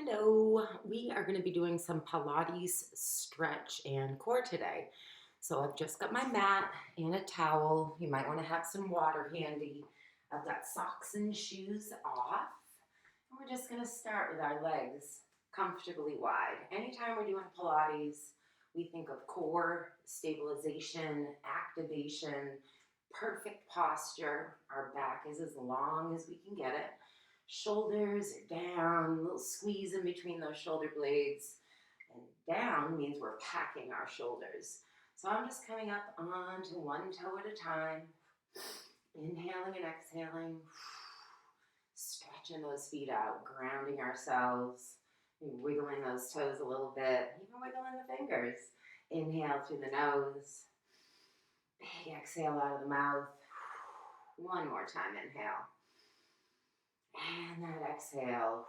Hello, we are going to be doing some Pilates stretch and core today. So I've just got my mat and a towel. You might want to have some water handy. I've got socks and shoes off. And we're just going to start with our legs comfortably wide. Anytime we're doing Pilates, we think of core stabilization, activation, perfect posture. Our back is as long as we can get it. Shoulders are down, a little squeeze in between those shoulder blades. And down means we're packing our shoulders. So I'm just coming up onto one toe at a time, inhaling and exhaling, stretching those feet out, grounding ourselves, wiggling those toes a little bit, even wiggling the fingers. Inhale through the nose, big exhale out of the mouth. One more time, inhale. And then exhale.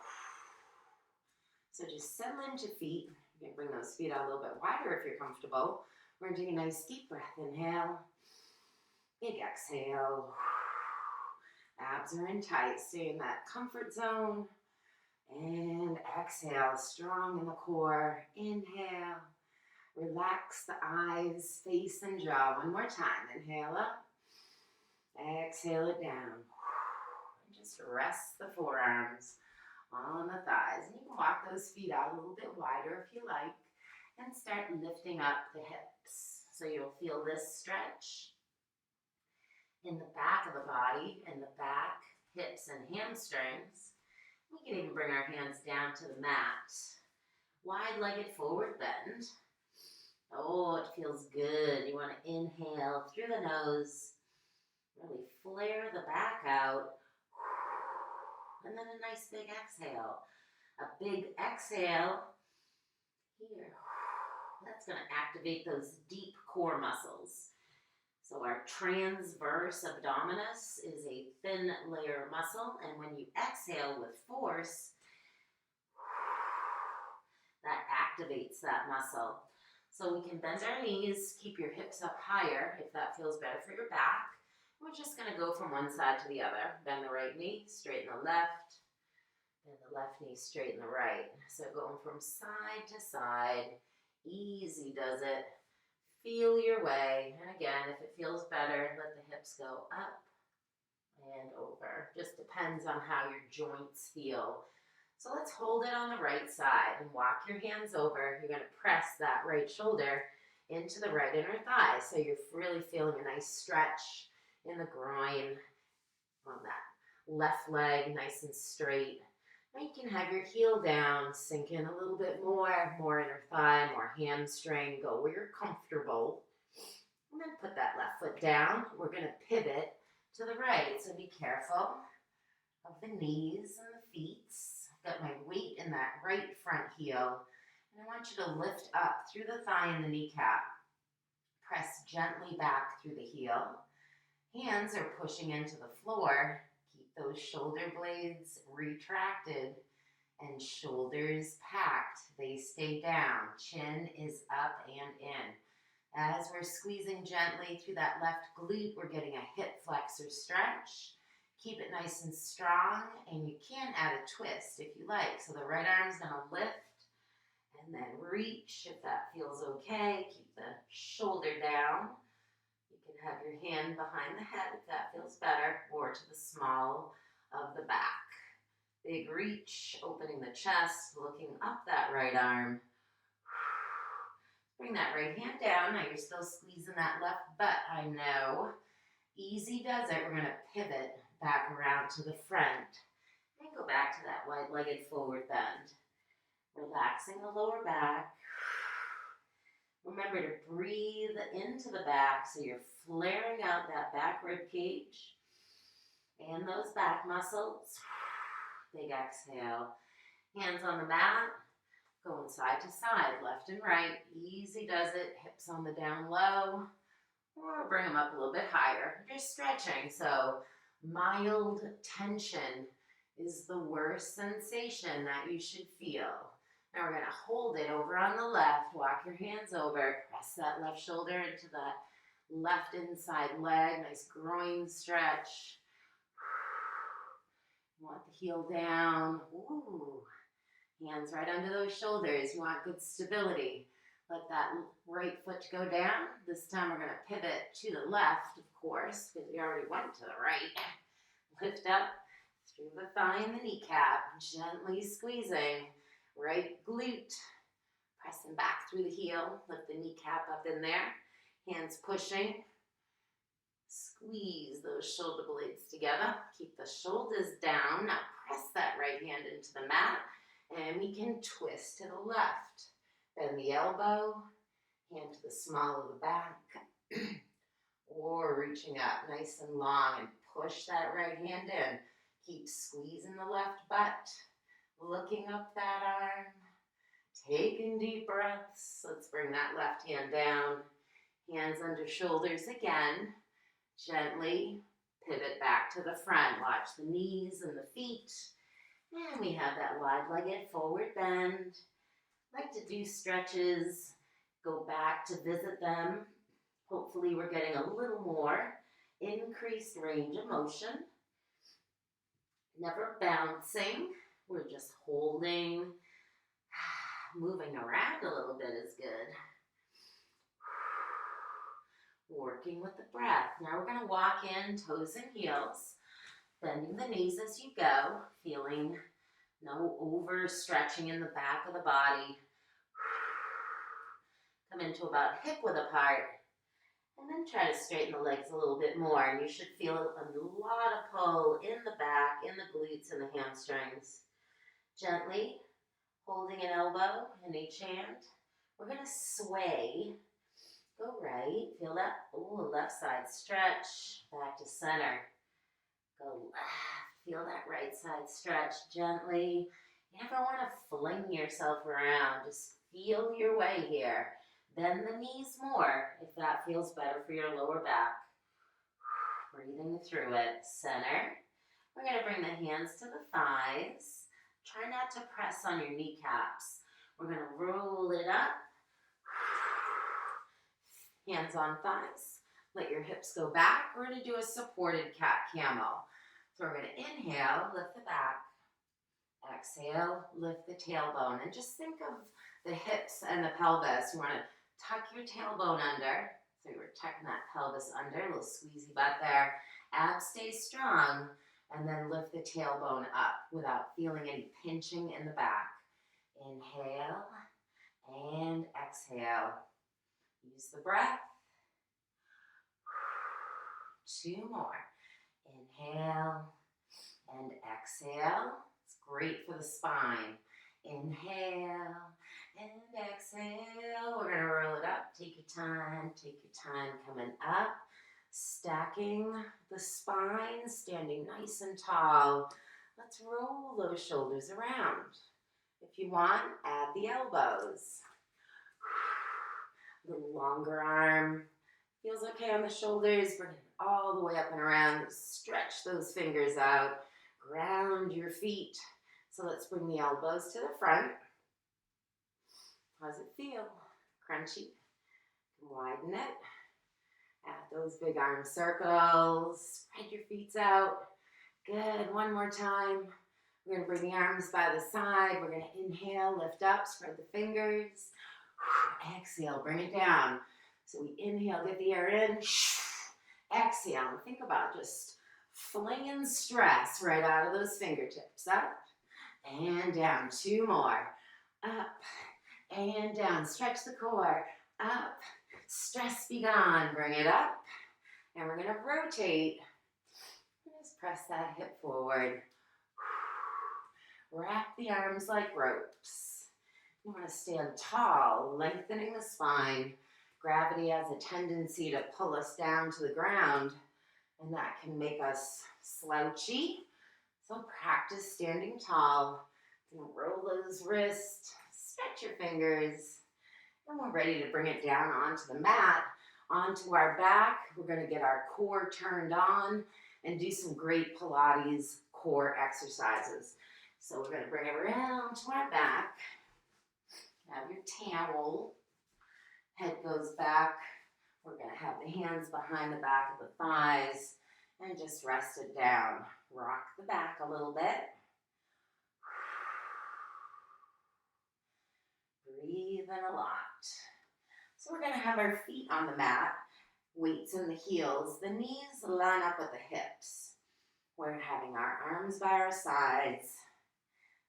So just settle into feet. You can bring those feet out a little bit wider if you're comfortable. We're going to take a nice deep breath. Inhale. Big exhale. Abs are in tight. Stay in that comfort zone. And exhale. Strong in the core. Inhale. Relax the eyes, face, and jaw. One more time. Inhale up. Exhale it down. Just rest the forearms on the thighs. And you can walk those feet out a little bit wider if you like. And start lifting up the hips. So you'll feel this stretch in the back of the body, in the back, hips, and hamstrings. We can even bring our hands down to the mat. Wide-legged forward bend. Oh, it feels good. You want to inhale through the nose. Really flare the back out. And then a nice big exhale. A big exhale here. That's going to activate those deep core muscles. So our transverse abdominis is a thin layer of muscle. And when you exhale with force, that activates that muscle. So we can bend our knees, keep your hips up higher if that feels better for your back. We're just going to go from one side to the other. Bend the right knee, straighten the left. Bend the left knee, straighten the right. So going from side to side. Easy does it. Feel your way. And again, if it feels better, let the hips go up and over. Just depends on how your joints feel. So let's hold it on the right side and walk your hands over. You're going to press that right shoulder into the right inner thigh. So you're really feeling a nice stretch in the groin on that left leg, nice and straight. Now you can have your heel down, sink in a little bit more inner thigh, more hamstring, go where you're comfortable. And then put that left foot down. We're going to pivot to the right, so be careful of the knees and the feet. I've got my weight in that right front heel. And I want you to lift up through the thigh and the kneecap. Press gently back through the heel. Hands are pushing into the floor. Keep those shoulder blades retracted and shoulders packed. They stay down. Chin is up and in. As we're squeezing gently through that left glute, we're getting a hip flexor stretch. Keep it nice and strong, and you can add a twist if you like. So the right arm's going to lift and then reach if that feels okay. Keep the shoulder down. Have your hand behind the head if that feels better, or to the small of the back. Big reach, opening the chest, looking up that right arm. Bring that right hand down. Now you're still squeezing that left butt, I know. Easy does it. We're going to pivot back around to the front and go back to that wide-legged forward bend. Relaxing the lower back. Remember to breathe into the back so you're flaring out that back rib cage and those back muscles. Big exhale. Hands on the mat, going side to side, left and right. Easy does it. Hips on the down low, or bring them up a little bit higher. You're stretching, so mild tension is the worst sensation that you should feel. Now we're going to hold it over on the left. Walk your hands over. Press that left shoulder into that left inside leg. Nice groin stretch. Want the heel down. Ooh. Hands right under those shoulders. You want good stability. Let that right foot go down. This time we're going to pivot to the left, of course, because we already went to the right. Lift up through the thigh and the kneecap, gently squeezing. Right glute, pressing back through the heel. Lift the kneecap up in there. Hands pushing. Squeeze those shoulder blades together. Keep the shoulders down. Now press that right hand into the mat. And we can twist to the left. Bend the elbow, hand to the small of the back, or reaching up nice and long and push that right hand in. Keep squeezing the left butt, looking up that arm, taking deep breaths. Let's bring that left hand down, hands under shoulders again. Gently pivot back to the front. Watch the knees and the feet. And we have that wide-legged forward bend. Like to do stretches, go back to visit them. Hopefully we're getting a little more increased range of motion. Never bouncing, we're just holding. Moving around a little bit is good. Working with the breath. Now we're going to walk in toes and heels, bending the knees as you go, feeling no overstretching in the back of the body. Come into about hip width apart. And then try to straighten the legs a little bit more. And you should feel a lot of pull in the back, in the glutes, and the hamstrings. Gently holding an elbow in each hand. We're going to sway. Go right. Feel that. Ooh, left side stretch. Back to center. Go left. Feel that right side stretch gently. You never want to fling yourself around. Just feel your way here. Bend the knees more if that feels better for your lower back. Breathing through it. Center. We're going to bring the hands to the thighs. Try not to press on your kneecaps. We're going to roll it up. Hands on thighs. Let your hips go back. We're going to do a supported cat camel. So we're going to inhale, lift the back. Exhale, lift the tailbone. And just think of the hips and the pelvis. You want to tuck your tailbone under. So you're tucking that pelvis under. A little squeezy butt there. Abs stay strong. And then lift the tailbone up without feeling any pinching in the back. Inhale and exhale. Use the breath. 2 more. Inhale and exhale. It's great for the spine. Inhale and exhale. We're going to roll it up. Take your time. Take your time coming up. Stacking the spine, standing nice and tall. Let's roll those shoulders around. If you want, add the elbows. A little longer arm. Feels okay on the shoulders. Bring it all the way up and around. Stretch those fingers out. Ground your feet. So let's bring the elbows to the front. How's it feel? Crunchy. Widen it. Add those big arm circles. Spread your feet out. Good. One more time. We're going to bring the arms by the side. We're going to inhale, lift up, spread the fingers. Exhale, bring it down. So we inhale, get the air in. Exhale, and think about just flinging stress right out of those fingertips. Up and down. 2 more. Up and down. Stretch the core. Up. Stress be gone. Bring it up. And we're going to rotate. Just press that hip forward. Wrap the arms like ropes. You want to stand tall, lengthening the spine. Gravity has a tendency to pull us down to the ground, and that can make us slouchy. So practice standing tall. Roll those wrists, stretch your fingers, and we're ready to bring it down onto the mat, onto our back. We're going to get our core turned on and do some great Pilates core exercises. So we're going to bring it around to our back. Have your towel. Head goes back. We're going to have the hands behind the back of the thighs and just rest it down. Rock the back a little bit. Breathe in a lot. So we're going to have our feet on the mat, weights in the heels, the knees line up with the hips. We're having our arms by our sides,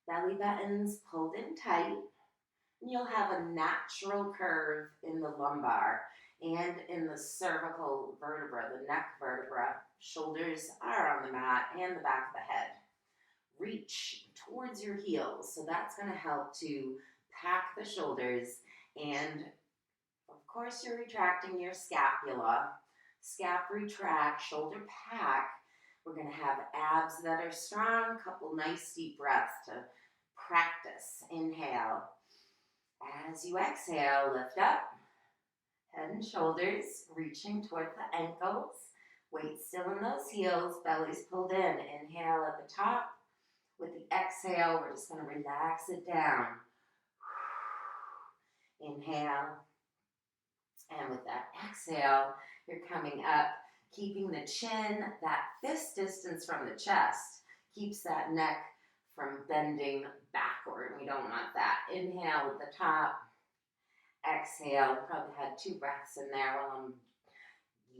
belly buttons pulled in tight, and you'll have a natural curve in the lumbar and in the cervical vertebra, the neck vertebra. Shoulders are on the mat and the back of the head. Reach towards your heels, so that's going to help to pack the shoulders, and of course you're retracting your scapula. Scap retract, shoulder pack. We're going to have abs that are strong, couple nice deep breaths to practice. Inhale. As you exhale, lift up, head and shoulders, reaching toward the ankles. Weight still in those heels, belly's pulled in. Inhale at the top. With the exhale, we're just going to relax it down. Inhale. And with that exhale, you're coming up, keeping the chin, that fist distance from the chest, keeps that neck from bending backward. We don't want that. Inhale at the top. Exhale. Probably had 2 breaths in there while I'm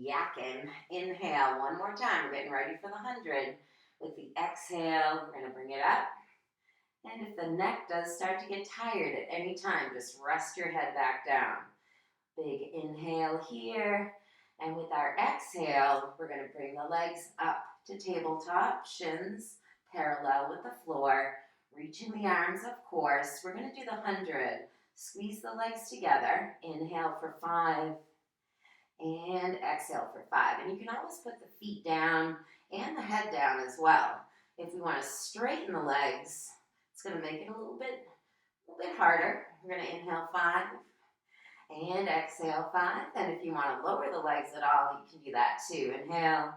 yakking. Inhale. One more time. We're getting ready for the 100. With the exhale, we're going to bring it up. And if the neck does start to get tired at any time, just rest your head back down. Big inhale here. And with our exhale, we're going to bring the legs up to tabletop, shins parallel with the floor, reaching the arms, of course. We're going to do the 100. Squeeze the legs together. Inhale for 5 and exhale for 5. And you can always put the feet down and the head down as well. If we want to straighten the legs, it's going to make it a little bit harder. We're going to inhale 5 and exhale 5. And if you want to lower the legs at all, you can do that too. Inhale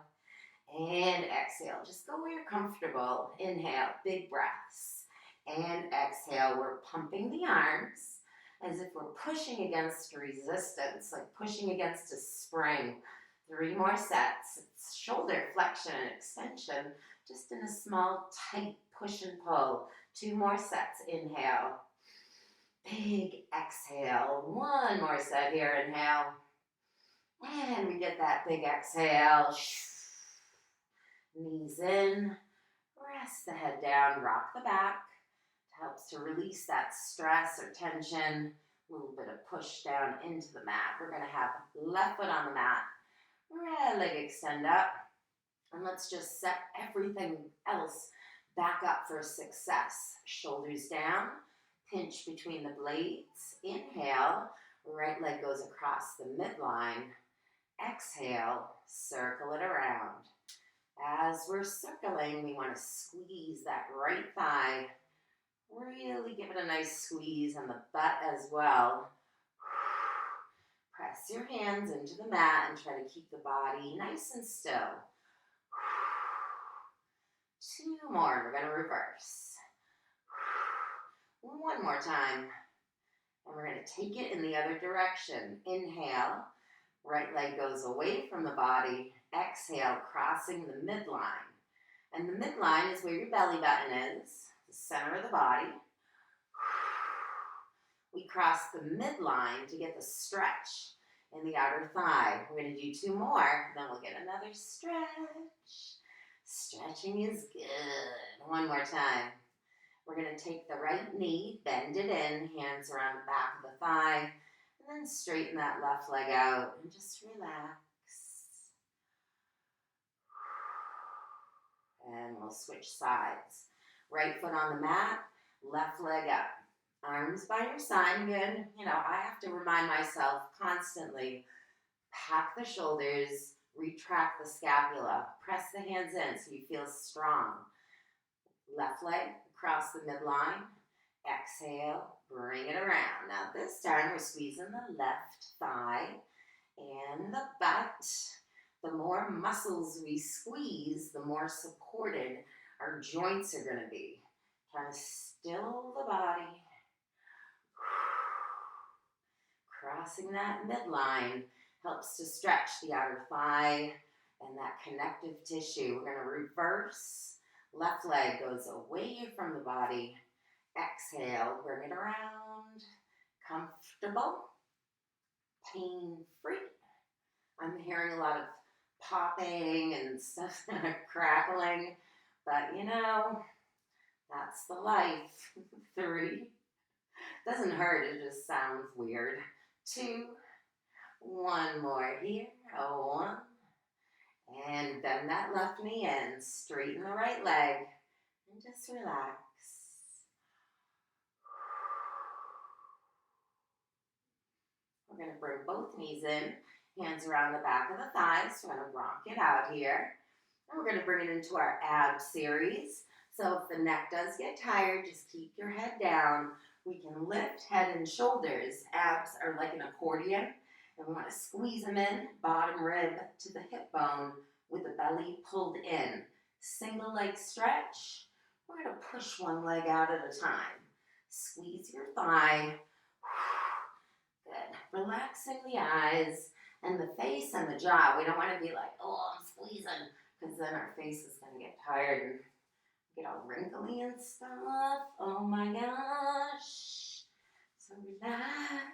and exhale. Just go where you're comfortable. Inhale, big breaths. And exhale, we're pumping the arms as if we're pushing against resistance, like pushing against a spring. 3 more sets. It's shoulder flexion and extension, just in a small, tight push and pull. 2 more sets. Inhale. Big exhale. 1 more set here. Inhale. And we get that big exhale. Knees in. Rest the head down. Rock the back. It helps to release that stress or tension. A little bit of push down into the mat. We're going to have left foot on the mat. Right leg extend up. And let's just set everything else back up for success. Shoulders down. Pinch between the blades. Inhale. Right leg goes across the midline. Exhale. Circle it around. As we're circling, we want to squeeze that right thigh. Really give it a nice squeeze on the butt as well. Press your hands into the mat and try to keep the body nice and still. 2 more. We're going to reverse. 1 more time. And we're going to take it in the other direction. Inhale. Right leg goes away from the body. Exhale, crossing the midline. And the midline is where your belly button is, the center of the body. We cross the midline to get the stretch in the outer thigh. We're going to do 2 more, then we'll get another stretch. Stretching is good. 1 more time. We're going to take the right knee, bend it in, hands around the back of the thigh, and then straighten that left leg out and just relax. And we'll switch sides. Right foot on the mat, left leg up. Arms by your side. Again, I have to remind myself constantly, pack the shoulders, retract the scapula, press the hands in so you feel strong. Left leg across the midline. Exhale, bring it around. Now this time we're squeezing the left thigh and the butt. The more muscles we squeeze, the more supported our joints are going to be. Trying to still the body. Crossing that midline helps to stretch the outer thigh and that connective tissue. We're going to reverse. Left leg goes away from the body. Exhale, bring it around. comfortable, pain-free. I'm hearing a lot of popping and stuff crackling, but you know, that's the life. 3. Doesn't hurt, it just sounds weird. 2. 1 more here. 1. And bend that left knee in. Straighten the right leg. And just relax. We're going to bring both knees in. Hands around the back of the thighs. We're going to rock it out here. And we're going to bring it into our ab series. So if the neck does get tired, just keep your head down. We can lift head and shoulders. Abs are like an accordion. And we want to squeeze them in, bottom rib to the hip bone with the belly pulled in. Single leg stretch. We're going to push one leg out at a time. Squeeze your thigh. Good. Relaxing the eyes and the face and the jaw. We don't want to be like, oh, I'm squeezing, because then our face is going to get tired and get all wrinkly and stuff. Oh my gosh. So relax.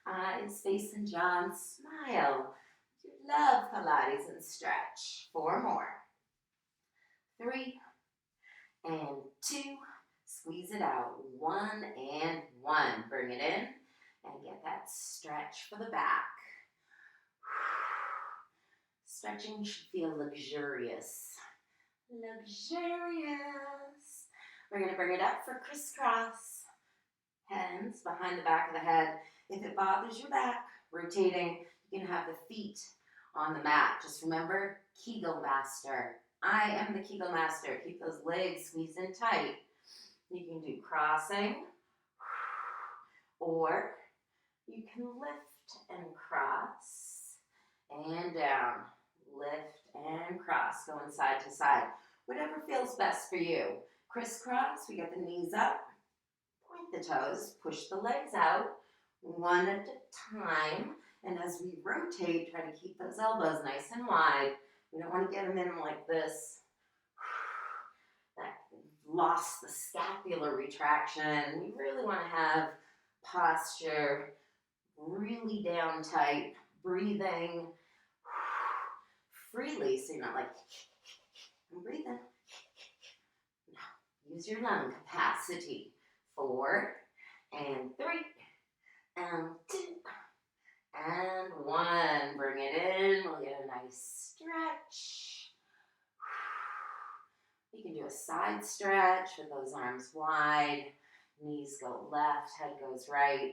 Eyes, face, and jaw, and smile. You love Pilates and stretch. 4 more. 3 and 2. Squeeze it out. 1 and 1. Bring it in and get that stretch for the back. Stretching should feel luxurious. Luxurious. We're going to bring it up for crisscross. Hands behind the back of the head. If it bothers your back, rotating, you can have the feet on the mat. Just remember, Kegel master. I am the Kegel master. Keep those legs squeezed in tight. You can do crossing, or you can lift and cross and down. Lift and cross, going side to side. Whatever feels best for you. Crisscross, we get the knees up, point the toes, push the legs out, one at a time. And as we rotate, try to keep those elbows nice and wide. We don't want to get them in like this. That lost the scapular retraction. We really want to have posture really down tight, breathing freely, so you're not like, I'm breathing. No, use your lung capacity. 4 and 3 and 2 and 1. Bring it in. We'll get a nice stretch. You can do a side stretch with those arms wide. Knees go left, head goes right.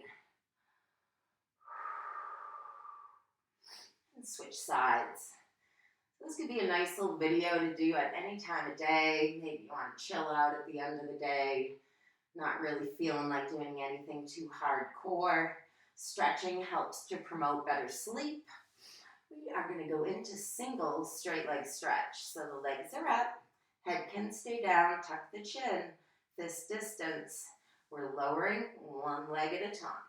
And switch sides. This could be a nice little video to do at any time of day. Maybe you want to chill out at the end of the day, not really feeling like doing anything too hardcore. Stretching helps to promote better sleep. We are going to go into single straight leg stretch. So the legs are up, head can stay down, tuck the chin, fist distance. We're lowering one leg at a time.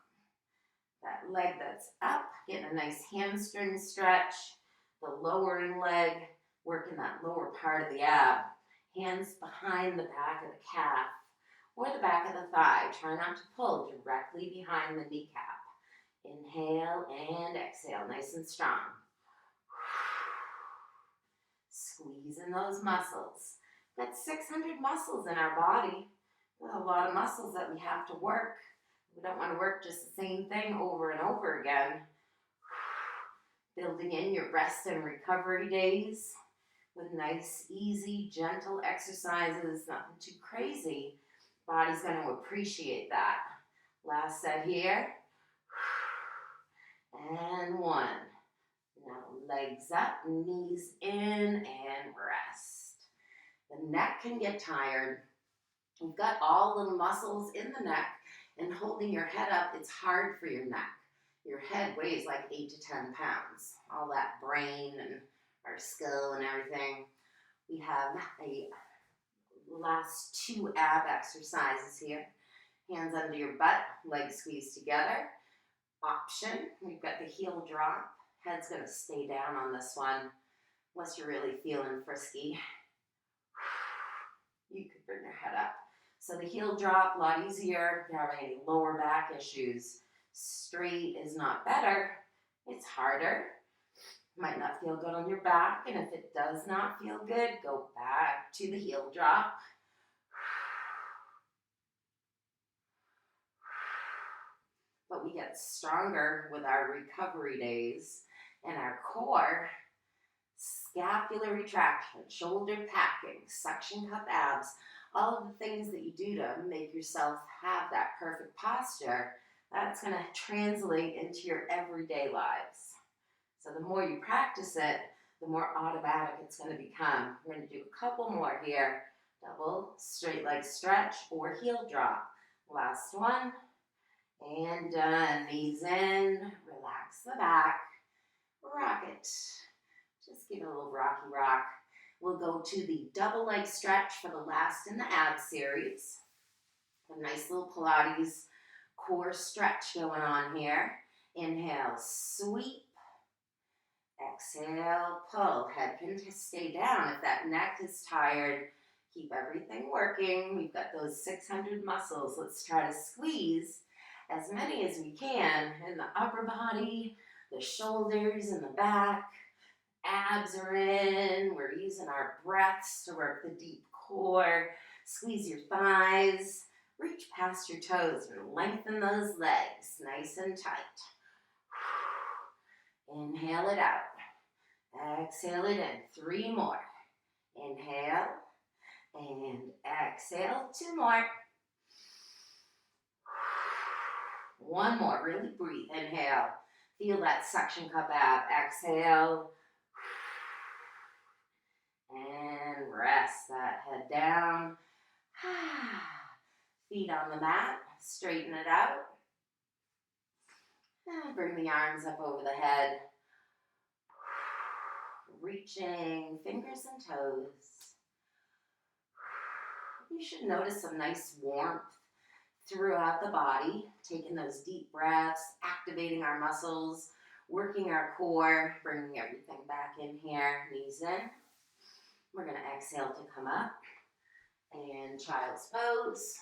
That leg that's up, getting a nice hamstring stretch. The lowering leg, working that lower part of the ab. Hands behind the back of the calf or the back of the thigh. Try not to pull directly behind the kneecap. Inhale and exhale, nice and strong. Squeezing those muscles. We've got 600 muscles in our body. There's a lot of muscles that we have to work. We don't want to work just the same thing over and over again. Building in your rest and recovery days with nice, easy, gentle exercises, nothing too crazy. Body's going to appreciate that. Last set here. And 1. Now legs up, knees in, and rest. The neck can get tired. You've got all the muscles in the neck, and holding your head up, it's hard for your neck. Your head weighs like 8 to 10 pounds. All that brain and our skull and everything. We have a last 2 ab exercises here. Hands under your butt, legs squeezed together. Option, we've got the heel drop. Head's going to stay down on this one, unless you're really feeling frisky. You could bring your head up. So the heel drop, a lot easier if you're having any lower back issues. Straight is not better, it's harder. Might not feel good on your back, and if it does not feel good, go back to the heel drop. But we get stronger with our recovery days, and our core, scapular retraction, shoulder packing, suction cup abs, all of the things that you do to make yourself have that perfect posture, that's going to translate into your everyday lives. So the more you practice it, the more automatic it's going to become. We're going to do a couple more here. Double straight leg stretch or heel drop. Last one. And done. Knees in. Relax the back. Rock it. Just give it a little rocky rock. We'll go to the double leg stretch for the last in the ab series. A nice little Pilates core stretch going on here. Inhale, sweep. Exhale, pull. Head can stay down. If that neck is tired, keep everything working. We've got those 600 muscles. Let's try to squeeze as many as we can in the upper body, the shoulders and the back. Abs are in. We're using our breaths to work the deep core. Squeeze your thighs. Reach past your toes and lengthen those legs nice and tight. Inhale it out. Exhale it in. 3 more. Inhale and exhale. 2 more. 1 more. Really breathe. Inhale. Feel that suction cup ab. Exhale. And rest that head down. Feet on the mat. Straighten it out. And bring the arms up over the head. Reaching fingers and toes. You should notice some nice warmth throughout the body. Taking those deep breaths, activating our muscles, working our core, bringing everything back in here. Knees in. We're going to exhale to come up. And child's pose.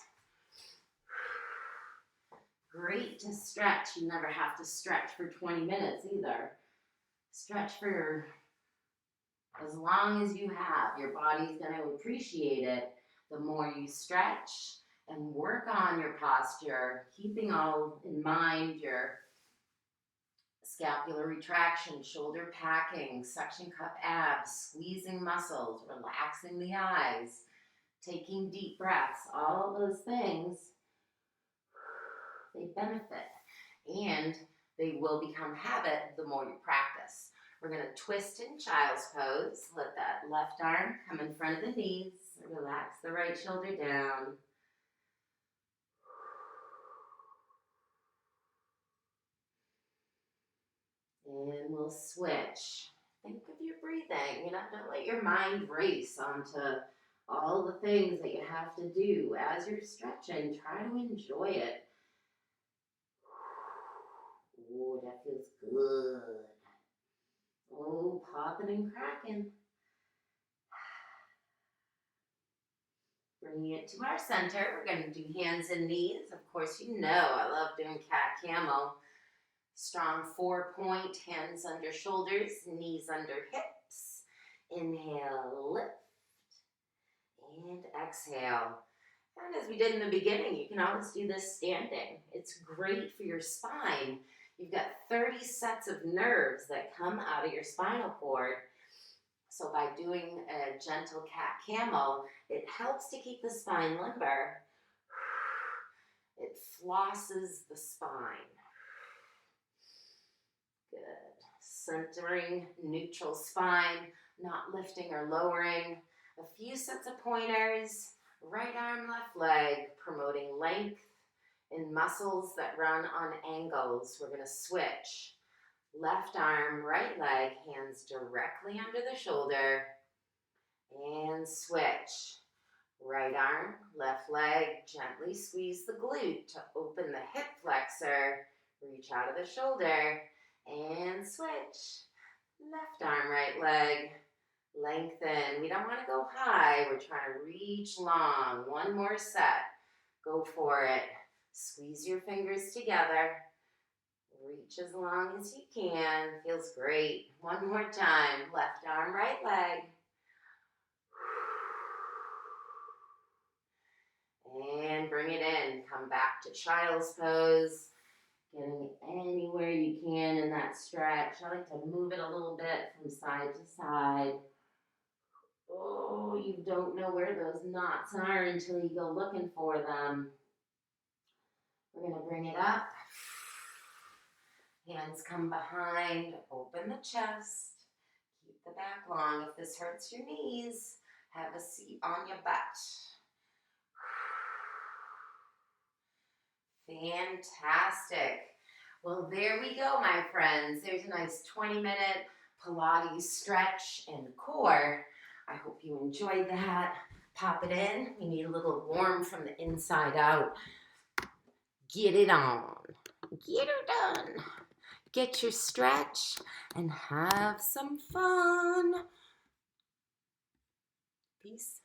Great to stretch. You never have to stretch for 20 minutes either. Stretch for as long as you have. Your body's going to appreciate it. The more you stretch and work on your posture, keeping all in mind your scapular retraction, shoulder packing, suction cup abs, squeezing muscles, relaxing the eyes, taking deep breaths, all those things, they benefit. And they will become habit the more you practice. We're going to twist in child's pose. Let that left arm come in front of the knees. Relax the right shoulder down. And we'll switch. Think of your breathing. Don't let your mind race onto all the things that you have to do. As you're stretching, try to enjoy it. Oh, that feels good. Oh, popping and cracking. Bringing it to our center. We're going to do hands and knees. Of course, you know I love doing cat camel. Strong 4-point, hands under shoulders, knees under hips. Inhale, lift. And exhale. And as we did in the beginning, you can always do this standing. It's great for your spine. You've got 30 sets of nerves that come out of your spinal cord. So by doing a gentle cat camel, it helps to keep the spine limber. It flosses the spine. Good. Centering, neutral spine, not lifting or lowering. A few sets of pointers. Right arm, left leg, promoting length in muscles that run on angles. We're going to switch. Left arm, right leg, hands directly under the shoulder. And switch. Right arm, left leg, gently squeeze the glute to open the hip flexor. Reach out of the shoulder and switch. Left arm, right leg. Lengthen. We don't want to go high. We're trying to reach long. One more set. Go for it. Squeeze your fingers together. Reach as long as you can. Feels great. One more time. Left arm, right leg. And bring it in. Come back to child's pose. Getting anywhere you can in that stretch. I like to move it a little bit from side to side. Oh, you don't know where those knots are until you go looking for them. We're going to bring it up. Hands come behind. Open the chest. Keep the back long. If this hurts your knees, have a seat on your butt. Fantastic. Well, there we go, my friends. There's a nice 20-minute Pilates stretch and core. I hope you enjoyed that. Pop it in. You need a little warm from the inside out. Get it on. Get her done. Get your stretch and have some fun. Peace.